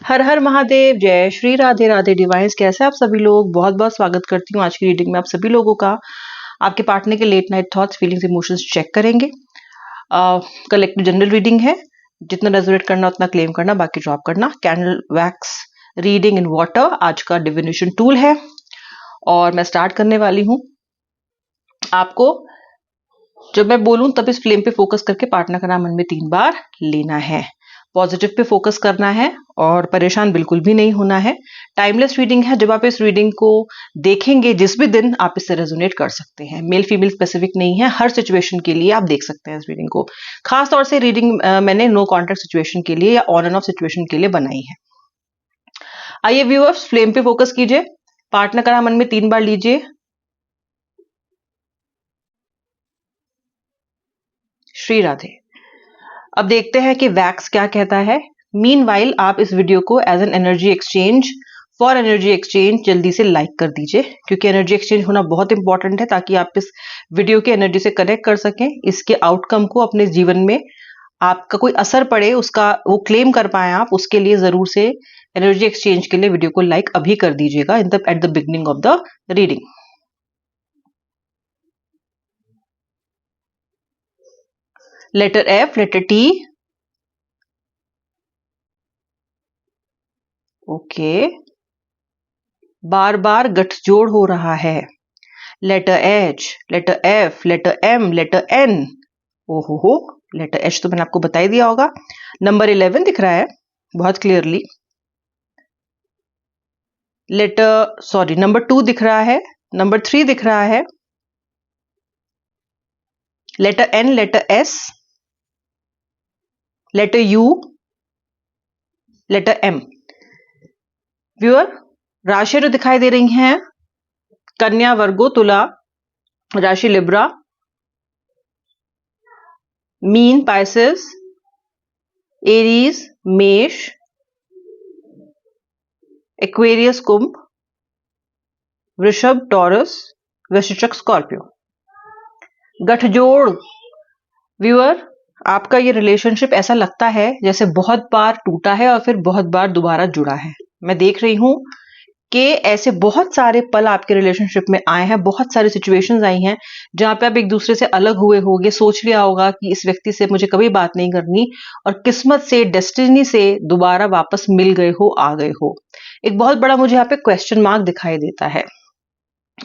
हर हर महादेव, जय श्री राधे राधे डिवाइस। कैसे आप सभी लोग? बहुत बहुत स्वागत करती हूँ आज की रीडिंग में आप सभी लोगों का। आपके पार्टनर के late night thoughts, feelings, emotions check करेंगे। कलेक्टिव जनरल रीडिंग है, जितना रेजोनेट करना उतना क्लेम करना, बाकी ड्रॉप करना। Candle wax reading in water आज का डिविनेशन टूल है और मैं स्टार्ट करने वाली हूँ। आपको जब मैं बोलूं तब इस फ्लेम पे फोकस करके पार्टनर का नाम मन में 3 बार लेना है। पॉजिटिव पे फोकस करना है और परेशान बिल्कुल भी नहीं होना है। टाइमलेस रीडिंग है, जब आप इस रीडिंग को देखेंगे जिस भी दिन आप इससे रेजोनेट कर सकते हैं। मेल फीमेल स्पेसिफिक नहीं है, हर सिचुएशन के लिए आप देख सकते हैं इस रीडिंग को। खास तौर से रीडिंग मैंने नो कॉन्टैक्ट सिचुएशन के लिए या ऑन एंड ऑफ सिचुएशन के लिए बनाई है। आइए व्यूअर्स, फ्लेम पे फोकस कीजिए, पार्टनर का नाम मन में 3 बार लीजिए। श्री राधे। अब देखते हैं कि वैक्स क्या कहता है। मीनवाइल आप इस वीडियो को एज एन एनर्जी एक्सचेंज जल्दी से लाइक कर दीजिए, क्योंकि एनर्जी एक्सचेंज होना बहुत इंपॉर्टेंट है, ताकि आप इस वीडियो की एनर्जी से कनेक्ट कर सकें। इसके आउटकम को अपने जीवन में आपका कोई असर पड़े, उसका वो क्लेम कर पाए आप, उसके लिए जरूर से एनर्जी एक्सचेंज के लिए वीडियो को लाइक अभी कर दीजिएगा at the beginning of the reading. Letter F, letter T, okay. बार बार गठजोड़ हो रहा है। Letter H, letter F, letter M, letter N. ओहो, लेटर एच तो मैंने आपको बता ही दिया होगा। नंबर 11 दिख रहा है बहुत क्लियरली। नंबर 2 दिख रहा है, नंबर 3 दिख रहा है। Letter N, letter S, letter U, letter M. Viewer, राशि जो दिखाई दे रही हैं, कन्या, वर्गो, तुला, राशि लिब्रा, मीन, पाइसेस, एरीज, मेष, एक्वेरियस, कुंभ, वृषभ, टॉरस, वृश्चिक, स्कॉर्पियो। गठजोड़। व्यूअर, आपका ये रिलेशनशिप ऐसा लगता है जैसे बहुत बार टूटा है और फिर बहुत बार दोबारा जुड़ा है। मैं देख रही हूं कि ऐसे बहुत सारे पल आपके रिलेशनशिप में आए हैं, बहुत सारी सिचुएशंस आई हैं जहां पे आप एक दूसरे से अलग हुए होगे, सोच लिया होगा कि इस व्यक्ति से मुझे कभी बात नहीं करनी, और किस्मत से, डेस्टिनी से दोबारा वापस मिल गए हो, आ गए हो। एक बहुत बड़ा मुझे यहाँ पे क्वेश्चन मार्क दिखाई देता है।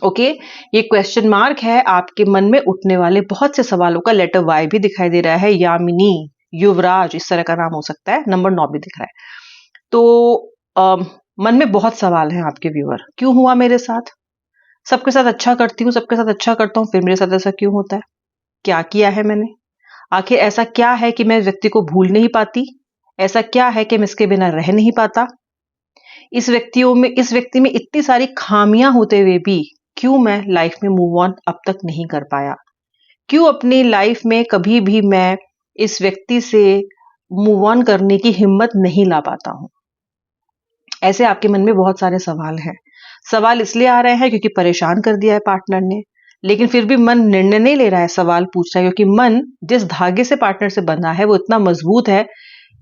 ओके, ये क्वेश्चन मार्क है आपके मन में उठने वाले बहुत से सवालों का। लेटर वाई भी दिखाई दे रहा है, यामिनी, युवराज, इस तरह का नाम हो सकता है। नंबर 9 भी दिख रहा है। तो मन में बहुत सवाल हैं आपके व्यूअर। क्यों हुआ मेरे साथ? सबके साथ अच्छा करती हूँ, सबके साथ अच्छा करता हूँ, फिर मेरे साथ ऐसा क्यों होता है? क्या किया है मैंने? आखिर ऐसा क्या है कि मैं इस व्यक्ति को भूल नहीं पाती? ऐसा क्या है कि मैं इसके बिना रह नहीं पाता? इस व्यक्ति में इतनी सारी खामियां होते हुए भी क्यों मैं लाइफ में मूव ऑन अब तक नहीं कर पाया? क्यों अपनी लाइफ में कभी भी मैं इस व्यक्ति से मूव ऑन करने की हिम्मत नहीं ला पाता हूं? ऐसे आपके मन में बहुत सारे सवाल हैं। सवाल इसलिए आ रहे हैं क्योंकि परेशान कर दिया है पार्टनर ने, लेकिन फिर भी मन निर्णय नहीं ले रहा है, सवाल पूछ रहा है, क्योंकि मन जिस धागे से पार्टनर से बंधा है वो इतना मजबूत है।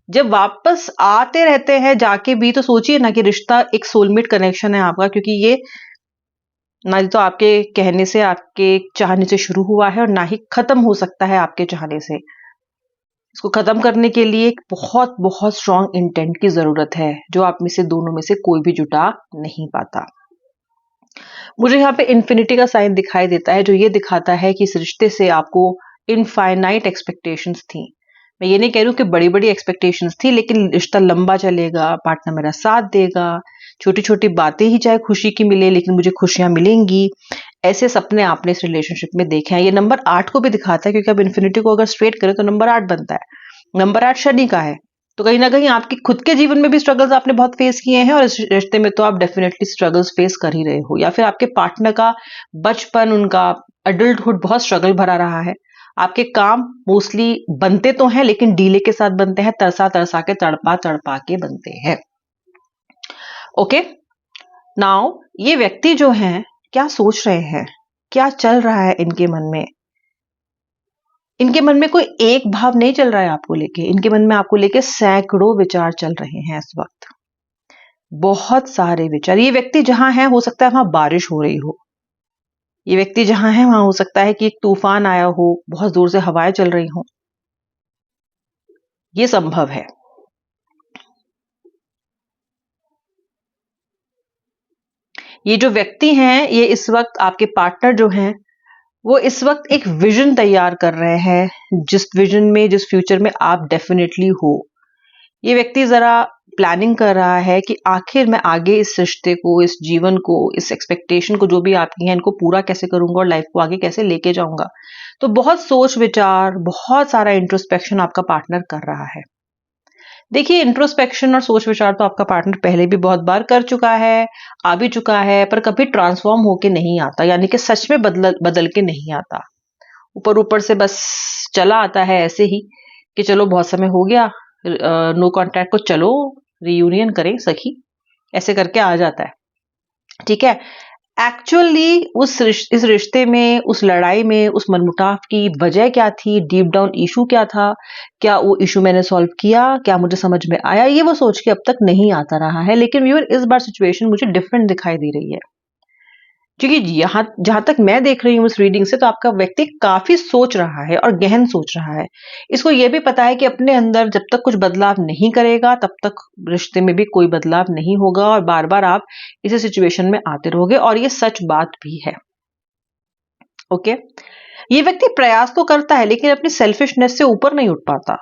जब वापस आते रहते हैं जाके भी, तो सोचिए ना कि रिश्ता एक सोलमेट कनेक्शन है आपका, क्योंकि ये ना तो आपके कहने से, आपके चाहने से शुरू हुआ है और ना ही खत्म हो सकता है आपके चाहने से। इसको खत्म करने के लिए एक बहुत बहुत स्ट्रांग इंटेंट की जरूरत है, जो आप में से दोनों में से कोई भी जुटा नहीं पाता। मुझे यहाँ पे इन्फिनिटी का साइन दिखाई देता है, जो ये दिखाता है कि इस रिश्ते से आपको इनफाइनाइट एक्सपेक्टेशंस थी। मैं ये नहीं कह रही हूँ कि बड़ी बड़ी एक्सपेक्टेशंस थी, लेकिन रिश्ता लंबा चलेगा, पार्टनर मेरा साथ देगा, छोटी छोटी बातें ही चाहे खुशी की मिले लेकिन मुझे खुशियां मिलेंगी, ऐसे सपने आपने इस रिलेशनशिप में देखे हैं। ये नंबर 8 को भी दिखाता है, क्योंकि अब इन्फिनिटी को अगर स्ट्रेट करें तो नंबर 8 बनता है। नंबर 8 शनि का है, तो कहीं ना कहीं आपके खुद के जीवन में भी स्ट्रगल्स आपने बहुत फेस किए हैं, और इस रिश्ते में तो आप डेफिनेटली स्ट्रगल्स फेस कर ही रहे हो, या फिर आपके पार्टनर का बचपन, उनका अडल्टहुड बहुत स्ट्रगल भरा रहा है। आपके काम मोस्टली बनते तो हैं, लेकिन डीले के साथ बनते हैं, तरसा तरसा के, तड़पा तड़पा के बनते हैं। ओके, नाउ ये व्यक्ति जो हैं क्या सोच रहे हैं, क्या चल रहा है इनके मन में? इनके मन में कोई एक भाव नहीं चल रहा है आपको लेके, इनके मन में आपको लेके सैकड़ों विचार चल रहे हैं इस वक्त। बहुत सारे विचार। ये व्यक्ति जहां है हो सकता है वहां बारिश हो रही हो, ये व्यक्ति जहां है वहां हो सकता है कि एक तूफान आया हो, बहुत जोर से हवाएं चल रही हो, ये संभव है। ये जो व्यक्ति हैं, ये इस वक्त आपके पार्टनर जो हैं, वो इस वक्त एक विजन तैयार कर रहे हैं, जिस विजन में, जिस फ्यूचर में आप डेफिनेटली हो। ये व्यक्ति जरा प्लानिंग कर रहा है कि आखिर मैं आगे इस रिश्ते को, इस जीवन को, इस एक्सपेक्टेशन को जो भी आपकी है, इनको पूरा कैसे करूंगा और लाइफ को आगे कैसे लेके जाऊंगा। तो बहुत सोच विचार, बहुत सारा इंट्रोस्पेक्शन आपका पार्टनर कर रहा है। देखिए, इंट्रोस्पेक्शन और सोच विचार तो आपका पार्टनर पहले भी बहुत बार कर चुका है, आ भी चुका है, पर कभी ट्रांसफॉर्म होके नहीं आता, यानी कि सच में बदल बदल के नहीं आता। ऊपर ऊपर से बस चला आता है ऐसे ही कि चलो बहुत समय हो गया, नो कांटेक्ट को चलो रियूनियन करें सखी, ऐसे करके आ जाता है। ठीक है, एक्चुअली इस रिश्ते में, उस लड़ाई में, उस मनमुटाव की वजह क्या थी, डीप डाउन इशू क्या था, क्या वो इशू मैंने सॉल्व किया, क्या मुझे समझ में आया, ये वो सोच के अब तक नहीं आता रहा है। लेकिन व्यूअर, इस बार सिचुएशन मुझे डिफरेंट दिखाई दे रही है, क्योंकि यहाँ जहां तक मैं देख रही हूँ इस रीडिंग से, तो आपका व्यक्ति काफी सोच रहा है और गहन सोच रहा है। इसको ये भी पता है कि अपने अंदर जब तक कुछ बदलाव नहीं करेगा, तब तक रिश्ते में भी कोई बदलाव नहीं होगा, और बार बार आप इसी सिचुएशन में आते रहोगे, और ये सच बात भी है। ओके, ये व्यक्ति प्रयास तो करता है, लेकिन अपनी सेल्फिशनेस से ऊपर नहीं उठ पाता।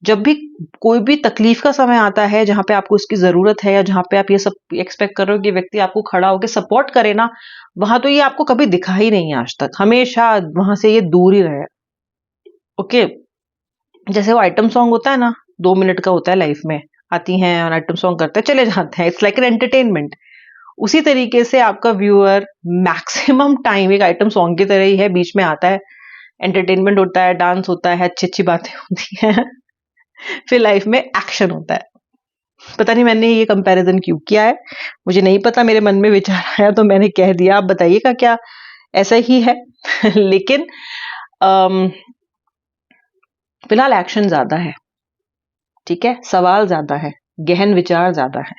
जब भी कोई भी तकलीफ का समय आता है, जहां पे आपको इसकी जरूरत है, या जहां पे आप ये सब एक्सपेक्ट कर रहे हो कि व्यक्ति आपको खड़ा होकर सपोर्ट करे ना, वहां तो ये आपको कभी दिखा ही नहीं आज तक, हमेशा वहां से ये दूर ही रहे। ओके, जैसे वो आइटम सॉन्ग होता है ना, 2 मिनट का होता है, लाइफ में आती हैं और आइटम सॉन्ग करते हैं, चले जाते हैं, इट्स लाइक एन एंटरटेनमेंट। उसी तरीके से आपका व्यूअर मैक्सिमम टाइम एक आइटम सॉन्ग की तरह ही है, बीच में आता है, एंटरटेनमेंट होता है, डांस होता है, अच्छी अच्छी बातें होती हैं, फिर लाइफ में एक्शन होता है। पता नहीं मैंने ये कंपैरिजन क्यों किया है, मुझे नहीं पता, मेरे मन में विचार आया तो मैंने कह दिया। आप बताइएगा क्या ऐसा ही है? लेकिन फिलहाल एक्शन ज्यादा है, ठीक है, सवाल ज्यादा है, गहन विचार ज्यादा है।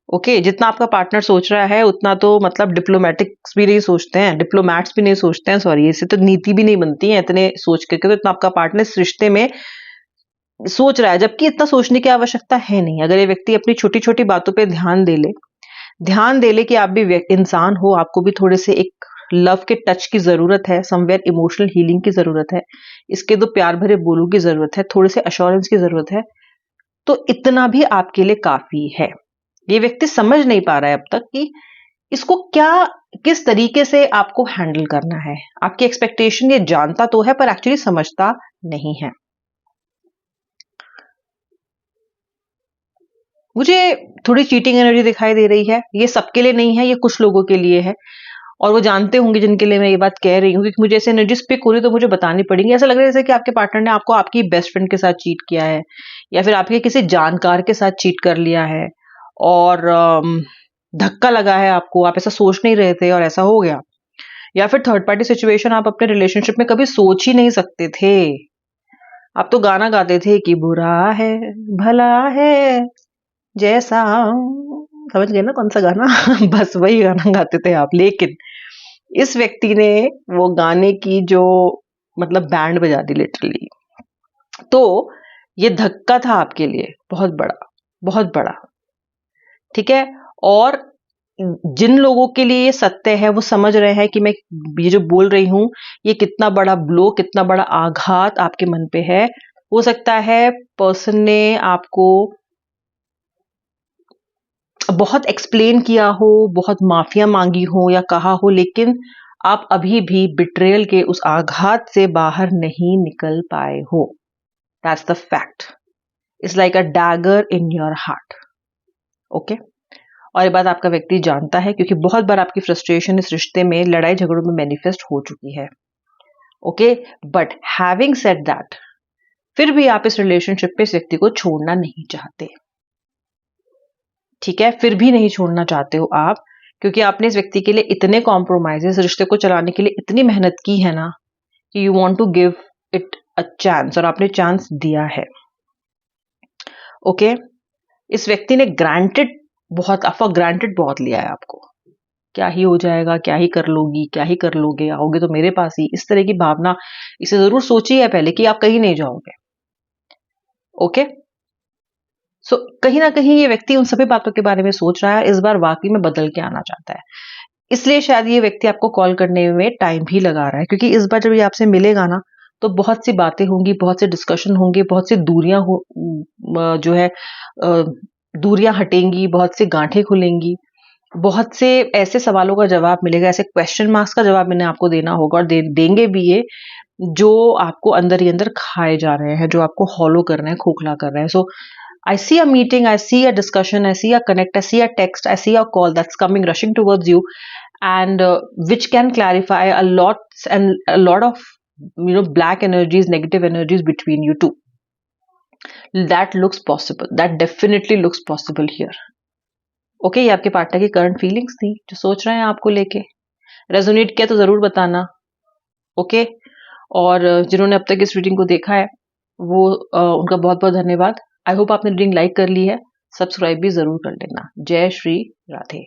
ओके, जितना आपका पार्टनर सोच रहा है उतना तो मतलब डिप्लोमेटिक्स भी नहीं सोचते हैं, डिप्लोमैट्स भी नहीं सोचते हैं, सॉरी, इससे तो नीति भी नहीं बनती है इतने सोच करके। तो इतना आपका पार्टनर इस रिश्ते में सोच रहा है, जबकि इतना सोचने की आवश्यकता है नहीं। अगर ये व्यक्ति अपनी छोटी छोटी बातों पे ध्यान दे ले कि आप भी इंसान हो, आपको भी थोड़े से एक लव के टच की जरूरत है, समवेयर इमोशनल हीलिंग की जरूरत है, इसके 2 प्यार भरे बोलों की जरूरत है, थोड़े से अश्योरेंस की जरूरत है, तो इतना भी आपके लिए काफी है। ये व्यक्ति समझ नहीं पा रहा है अब तक कि इसको क्या, किस तरीके से आपको हैंडल करना है। आपकी एक्सपेक्टेशन ये जानता तो है, पर एक्चुअली समझता नहीं है। मुझे थोड़ी चीटिंग एनर्जी दिखाई दे रही है। ये सबके लिए नहीं है, ये कुछ लोगों के लिए है, और वो जानते होंगे जिनके लिए मैं ये बात कह रही हूँ, क्योंकि मुझे ऐसे एनर्जी पिक हो रही, तो मुझे बतानी पड़ेगी। ऐसा लग रहा है जैसे कि आपके पार्टनर ने आपको आपकी बेस्ट फ्रेंड के साथ चीट किया है, या फिर आपके किसी जानकार के साथ चीट कर लिया है, और धक्का लगा है आपको, आप ऐसा सोच नहीं रहे थे और ऐसा हो गया। या फिर थर्ड पार्टी सिचुएशन आप अपने रिलेशनशिप में कभी सोच ही नहीं सकते थे। आप तो गाना गाते थे कि बुरा है भला है जैसा, समझ गए ना कौन सा गाना? बस वही गाना गाते थे आप। लेकिन इस व्यक्ति ने वो गाने की जो मतलब बैंड बजा दी लिटरली। तो ये धक्का था आपके लिए बहुत बड़ा, बहुत बड़ा, ठीक है। और जिन लोगों के लिए ये सत्य है, वो समझ रहे हैं कि मैं ये जो बोल रही हूं, ये कितना बड़ा ब्लो, कितना बड़ा आघात आपके मन पे है। हो सकता है पर्सन ने आपको बहुत एक्सप्लेन किया हो, बहुत माफिया मांगी हो या कहा हो, लेकिन आप अभी भी बिट्रेयल के उस आघात से बाहर नहीं निकल पाए हो। That's the fact. It's like a dagger in your heart. Okay, और ये बात आपका व्यक्ति जानता है, क्योंकि बहुत बार आपकी फ्रस्ट्रेशन इस रिश्ते में, लड़ाई झगड़ों में मैनिफेस्ट हो चुकी है। Okay, but having said that, फिर भी आप इस रिलेशनशिप पे इस व्यक्ति को छोड़ना नहीं चाहते, ठीक है, फिर भी नहीं छोड़ना चाहते हो आप, क्योंकि आपने इस व्यक्ति के लिए इतने कॉम्प्रोमाइजेस, रिश्ते को चलाने के लिए इतनी मेहनत की है ना, कि you want to give it a chance, और आपने चांस दिया है। ओके, इस व्यक्ति ने ग्रांटेड बहुत फॉर ग्रांटेड बहुत लिया है आपको, क्या ही हो जाएगा, क्या ही कर लोगी, क्या ही कर लोगे, आओगे तो मेरे पास ही, इस तरह की भावना। इसे जरूर सोचिए पहले कि आप कहीं नहीं जाओगे। ओके, सो कहीं ना कहीं ये व्यक्ति उन सभी बातों के बारे में सोच रहा है, इस बार वाकई में बदल के आना चाहता है, इसलिए शायद ये व्यक्ति आपको कॉल करने में टाइम भी लगा रहा है, क्योंकि इस बार जब ये आपसे मिलेगा ना, तो बहुत सी बातें होंगी, बहुत से डिस्कशन होंगे, बहुत सी दूरियां हो, जो है दूरियां हटेंगी, बहुत सी गांठें खुलेंगी, बहुत से ऐसे सवालों का जवाब मिलेगा, ऐसे क्वेश्चन मार्क्स का जवाब मैंने आपको देना होगा, और देंगे भी ये, जो आपको अंदर ही अंदर खाए जा रहे हैं, जो आपको हॉलो कर रहे हैं, खोखला कर रहे हैं। सो I see a meeting, I see a discussion, I see a connect, I see a text, I see a call that's coming rushing towards you, and which can clarify a lot of black energies, negative energies between you two. That looks possible. That definitely looks possible here. Okay, ये आपके partner की current feelings थी जो सोच रहे हैं आपको लेके। रेजोनेट किया तो जरूर बताना। ओके, और जिन्होंने अब तक इस रीडिंग को देखा है वो उनका बहुत बहुत धन्यवाद। आई होप आपने रीडिंग लाइक कर ली है, सब्सक्राइब भी जरूर कर लेना। जय श्री राधे।